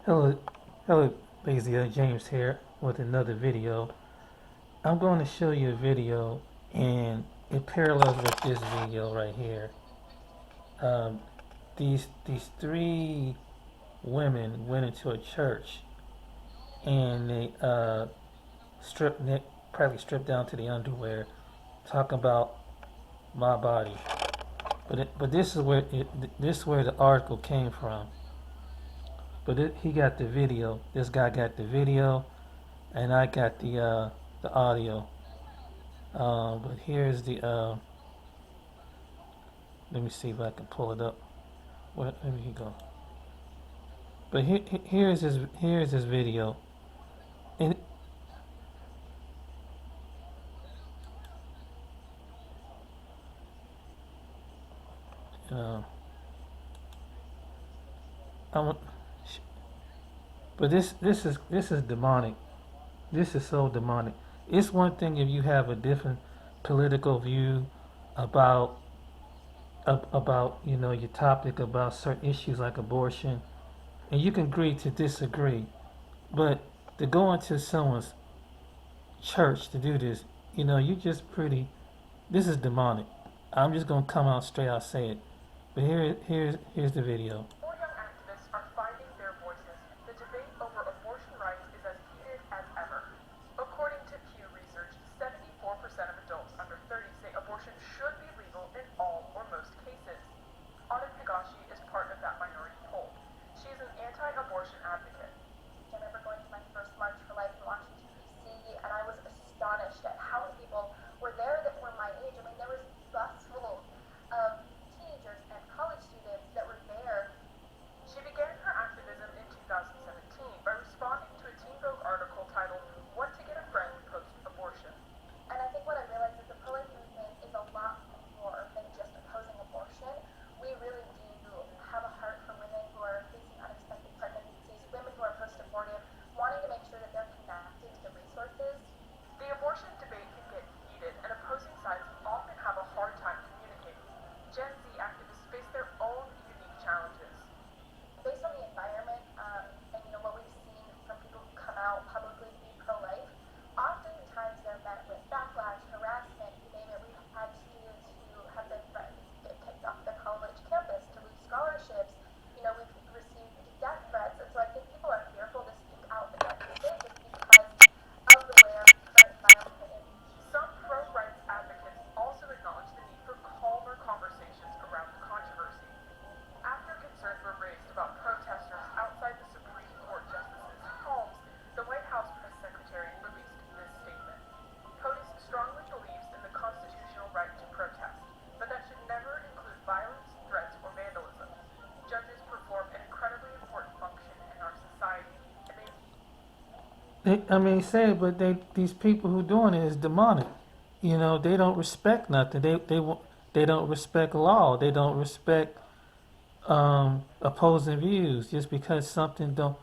Hello, hello, Lazia. James here with another video. I'm going to show you a video, and it parallels with this video right here. Um, these three women went into a church, and they probably stripped down to the underwear, talking about my body. But this is where the article came from. He got the video. This guy got the video, and I got the audio. But here's the let me see if I can pull it up. Where he go? But here's his video. And uh, I'm, but this is demonic. This is so demonic. It's one thing if you have a different political view about about your topic about certain issues like abortion, and you can agree to disagree. But to go into someone's church to do this, you just pretty. This is demonic. I'm just gonna come out straight out say it. But here's the video. More young activists are finding their voices. The debate over abortion rights is as heated as ever. According to Pew Research, 74% of adults under 30 say abortion should be legal in all or most cases. Autumn Higashi is part of that minority poll. She is an anti-abortion advocate. I remember going to my first March for Life in Washington, D.C., and I was astonished at how many people were there that were my age. I mean, there was busloads of teenagers and college students that were there. She began her activism in 2017 by responding to a Teen Vogue article titled, "What to Get a Friend Post-Abortion." And I think what I realized is the pro-life movement is a lot more than just opposing abortion. We really do have a heart for women who are facing unexpected pregnancies, women who are post-abortive, wanting to make sure that they're connected to the resources. The abortion debate can get heated, and opposing sides often have a hard time communicating. Gen Z activists face their own unique challenges. Based on the environment, and what we've seen from people who come out publicly to be pro-life, oftentimes they're met with backlash, harassment, you name it. We've had students who have been threatened to get kicked off their college campus, to lose scholarships. We've received death threats, and so I think people are fearful to speak out against it just because of the way our current environment is. Some pro-rights advocates also acknowledge the need for calmer conversations around the controversy. After concerns were raised about protesters outside the Supreme Court justices' homes, the White House press secretary released this statement. POTUS strongly believes in the constitutional right to protest, but that should never include violence, threats, or vandalism. Judges perform an incredibly important function in our society, and I mean, say it, but these people who doing it is demonic. They don't respect nothing. They don't respect law. They don't respect opposing views just because something don't.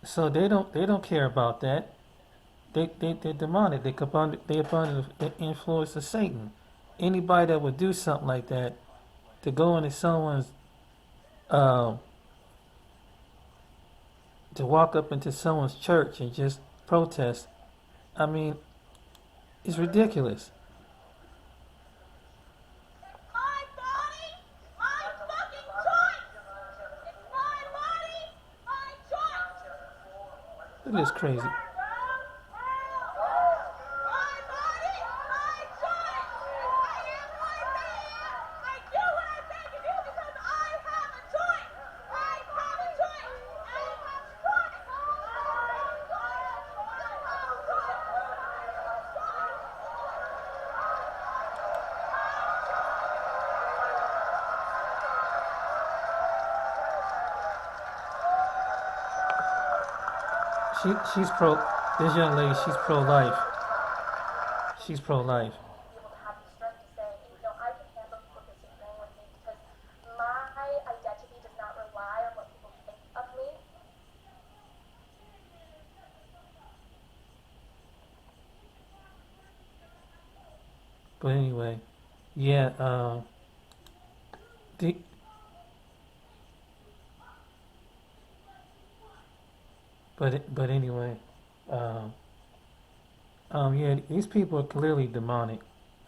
So they don't care about that. They're demonic. They're under the influence of Satan. Anybody that would do something like that to go into someone's um, to walk up into someone's church and just protest. I mean, it's ridiculous. My body, my fucking choice! It's my body, my choice! It is crazy. My body, my choice! I am my man! I do what I think to do because I have a choice! I have a choice! I have a choice! She's pro. This young lady, she's pro life. She's pro life. Be able to have the strength to say, I can handle people disagreeing with me because my identity does not rely on what people think of me. But anyway, yeah. The but anyway, um, yeah, these people are clearly demonic.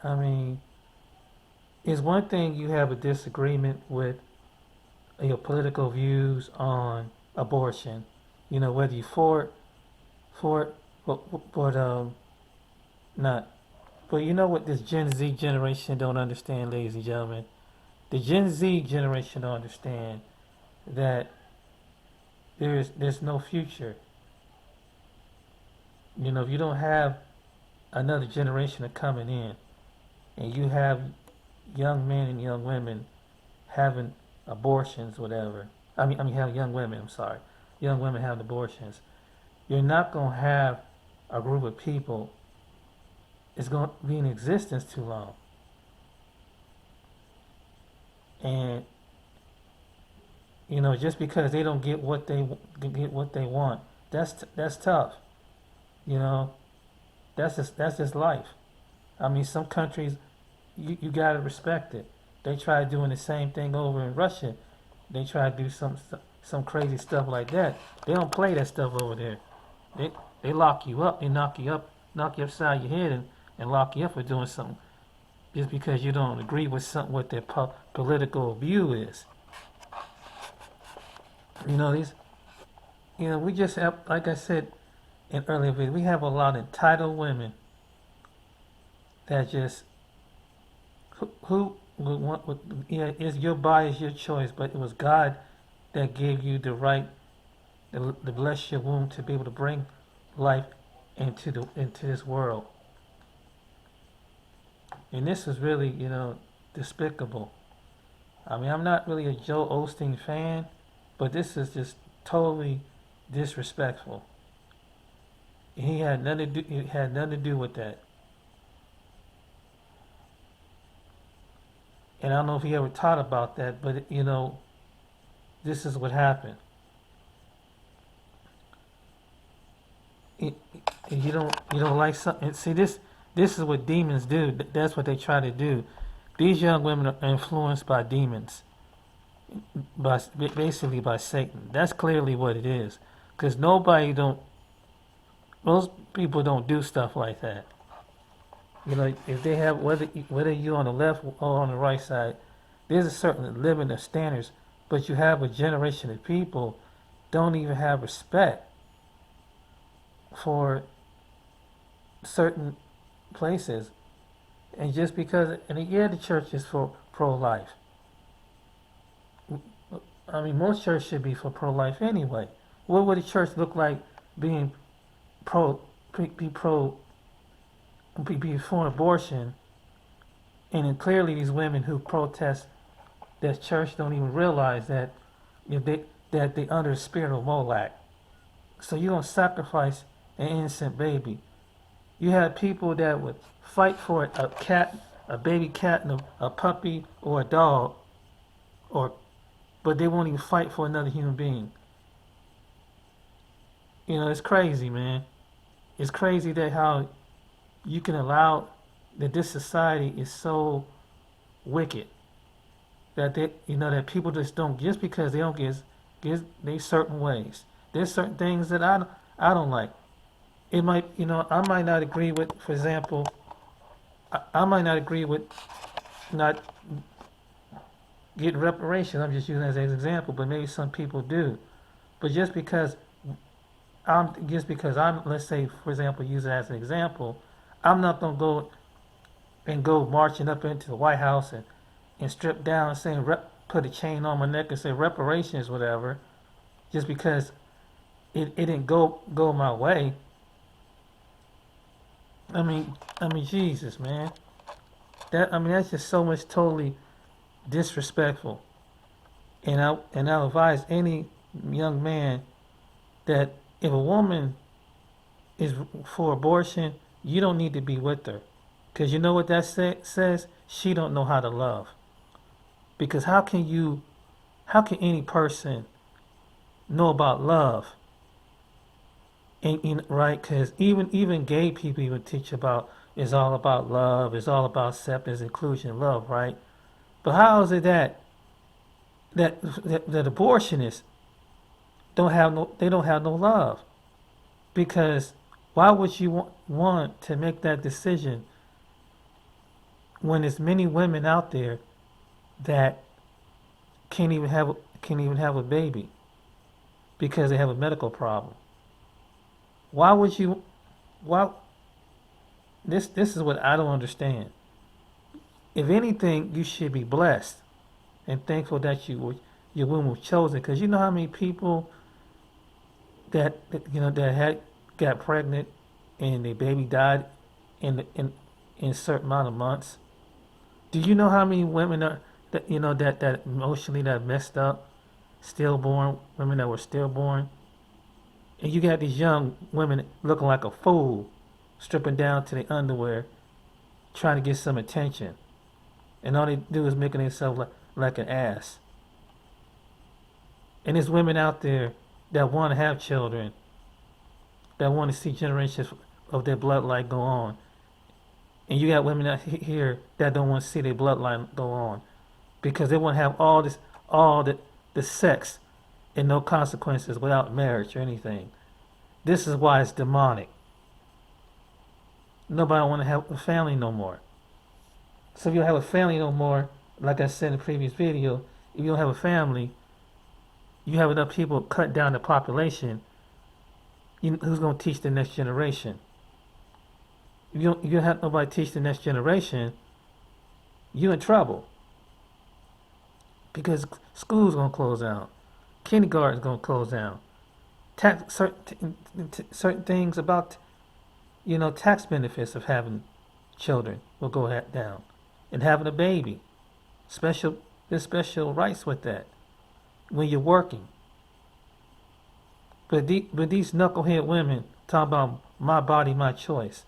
I mean, it's one thing you have a disagreement with your political views on abortion, whether you for it, but not. But you know what this Gen Z generation don't understand, ladies and gentlemen? The Gen Z generation don't understand that there's no future. If you don't have another generation of coming in, and you have young men and young women having abortions, whatever. I mean, have young women. I'm sorry, young women having abortions. You're not gonna have a group of people. It's gonna be in existence too long, and just because they don't get what they want, that's tough. You know, that's just life. I mean, some countries you gotta respect it. They try doing the same thing over in Russia. They try to do some crazy stuff like that. They don't play that stuff over there. They they lock you up. They knock you upside your head and lock you up for doing something just because you don't agree with something what their political view is. These. We just have, like I said in earlier videos, we have a lot of entitled women that just who would want. It's your body, it's your choice, but it was God that gave you the right to bless your womb to be able to bring life into this world. And this is really, despicable. I mean, I'm not really a Joel Osteen fan, but this is just totally disrespectful. He had nothing to do. It had nothing to do with that. And I don't know if he ever taught about that, but this is what happened. It, you don't like something. See, this is what demons do. That's what they try to do. These young women are influenced by demons, basically by Satan. That's clearly what it is. Because most people don't do stuff like that. If they have, whether you're on the left or on the right side, there's a certain limit of standards, but you have a generation of people don't even have respect for certain places. And just because, and yeah, the church is for pro-life. I mean, most churches should be for pro-life anyway. What would a church look like being be for abortion, and then clearly these women who protest that church don't even realize that they under the spirit of Molech. So you're gonna sacrifice an innocent baby. You have people that would fight for a cat, a baby cat, and a puppy or a dog, but they won't even fight for another human being. It's crazy, man. It's crazy that how you can allow that this society is so wicked that that people just don't, just because they don't get they certain ways. There's certain things that I don't like. It might I might not agree with, for example, I might not agree with not getting reparations. I'm just using it as an example, but maybe some people do. But just because I'm, let's say, for example, use it as an example, I'm not gonna go marching up into the White House and strip down and saying put a chain on my neck and say reparations, whatever, just because it didn't go my way. I mean, Jesus, man. That's just so much totally disrespectful. And I'll advise any young man that if a woman is for abortion, you don't need to be with her, because you know what that says? She don't know how to love. Because how can any person know about love? And right? Because even gay people even teach about it's all about love, it's all about acceptance, inclusion, love, right? But how is it that abortionists don't have no love? Because why would you want to make that decision when there's many women out there that can't even have a baby because they have a medical problem? Why would you? Why? This is what I don't understand. If anything, you should be blessed and thankful that your womb was chosen. Because you know how many people that had got pregnant and their baby died in a certain amount of months. Do you know how many women are that emotionally that messed up, stillborn women that were stillborn, and you got these young women looking like a fool, stripping down to their underwear, trying to get some attention, and all they do is making themselves like an ass. And there's women out there that want to have children, that want to see generations of their bloodline go on. And you got women out here that don't want to see their bloodline go on because they want to have all the sex and no consequences without marriage or anything. This is why it's demonic. Nobody want to have a family no more. So if you don't have a family no more, like I said in the previous video, if you don't have a family, you have enough people cut down the population. Who's going to teach the next generation? If you don't have nobody teach the next generation, you're in trouble. Because school's going to close down. Kindergarten's going to close down. Certain things about, tax benefits of having children will go down. And having a baby. There's special rights with that when you're working. But these knucklehead women talk about my body, my choice.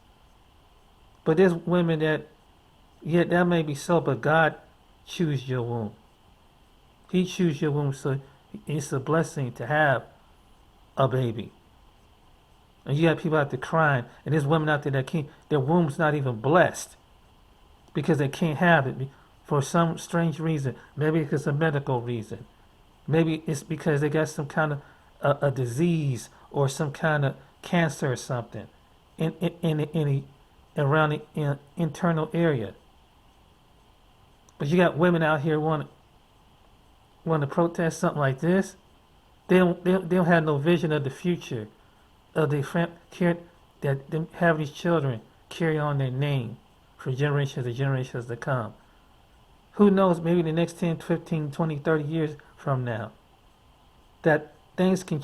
But there's women that may be so, but God choose your womb. He choose your womb, so it's a blessing to have a baby. And you have people out there crying, and there's women out there that their womb's not even blessed because they can't have it for some strange reason. Maybe it's a medical reason. Maybe it's because they got some kind of a disease or some kind of cancer or something around the internal area. But you got women out here want to protest something like this. They don't have no vision of the future of that them have these children carry on their name for generations and generations to come. Who knows, maybe the next 10, 15, 20, 30 years from now, that things can